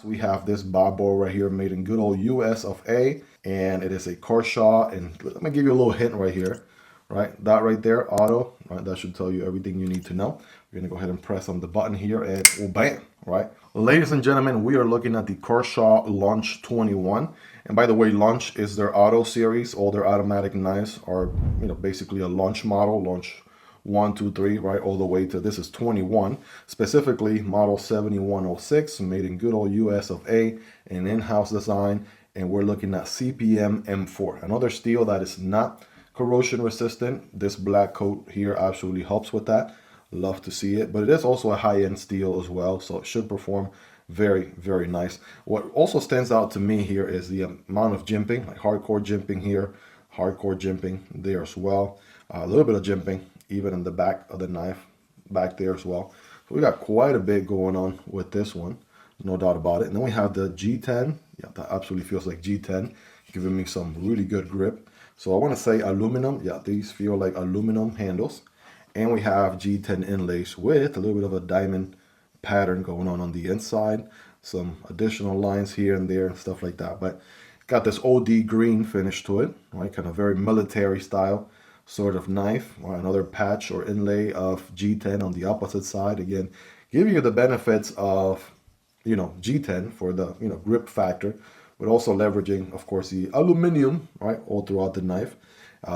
we have this bob bore right here made in good old US of A, and it is a Kershaw. And let me give you a little hint right here, right? That right there, auto, right? That should tell you everything you need to know. We're gonna go ahead and press on the button here and oh, bam, right? Ladies and gentlemen, we are looking at the Kershaw Launch 21. And by the way, Launch is their auto series. All their automatic knives are, basically a Launch model, Launch 1, 2, 3, right, all the way to this is 21, specifically model 7106, made in good old US of A, an in-house design, and we're looking at CPM M4, another steel that is not corrosion resistant. This black coat here absolutely helps with that. Love to see it, but it is also a high-end steel as well, so it should perform very, very nice. What also stands out to me here is the amount of jimping, like hardcore jimping here, hardcore jimping there as well, a little bit of jimping even in the back of the knife back there as well. So we got quite a bit going on with this one, no doubt about it. And then we have the G10. Yeah, that absolutely feels like G10, giving me some really good grip. So I want to say aluminum. Yeah, these feel like aluminum handles. And we have G10 inlays with a little bit of a diamond pattern going on the inside. Some additional lines here and there and stuff like that. But got this OD green finish to it, right? Kind of very military style sort of knife, or another patch or inlay of G10 on the opposite side. Again, giving you the benefits of, G10 for the, grip factor, but also leveraging, of course, the aluminum, right, all throughout the knife.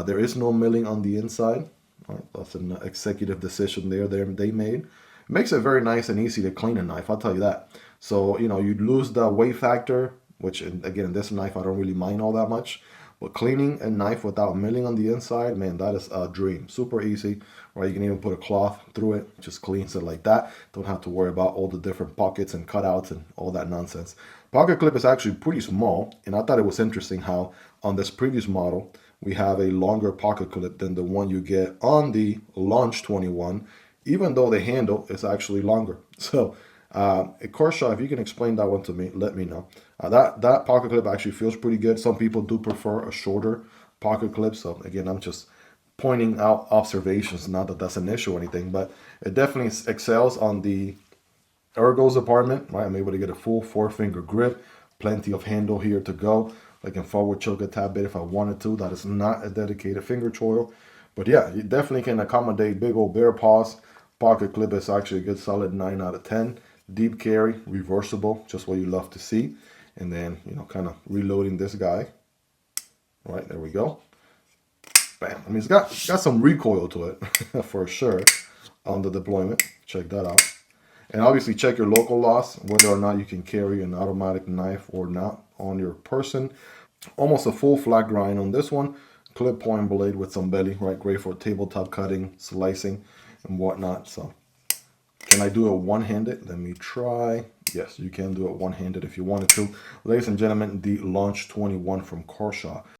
There is no milling on the inside. Right? That's an executive decision they made. It makes it very nice and easy to clean a knife, I'll tell you that. So, you'd lose the weight factor, which, again, in this knife, I don't really mind all that much. But cleaning a knife without milling on the inside, man, that is a dream. Super easy, right? You can even put a cloth through it, just cleans it like that. Don't have to worry about all the different pockets and cutouts and all that nonsense. Pocketclip is actually pretty small, and I thought it was interesting how on this previous model, we have a longer pocketclip than the one you get on the Launch 21, even though the handle is actually longer. So, Kershaw, if you can explain that one to me, let me know. That pocket clip actually feels pretty good. Some people do prefer a shorter pocket clip. So again, I'm just pointing out observations, not that that's an issue or anything, but it definitely excels on the ergos department, right? I'm able to get a full 4-finger grip, plenty of handle here to go. I can forward choke a tad bit if I wanted to. That is not a dedicated finger choil. But yeah, you definitely can accommodate big old bear paws. Pocket clip is actually a good solid 9 out of 10. Deep carry, reversible, just what you love to see. And then, kind of reloading this guy. Right, there we go. Bam. I mean, it's got some recoil to it, for sure, on the deployment. Check that out. And obviously check your local loss, whether or not you can carry an automatic knife or not on your person. Almost a full flat grind on this one. Clip point blade with some belly, right? Great for tabletop cutting, slicing, and whatnot. So, can I do it one-handed? Let me try. Yes, you can do it one-handed if you wanted to. Ladies and gentlemen, the Launch 21 from Kershaw.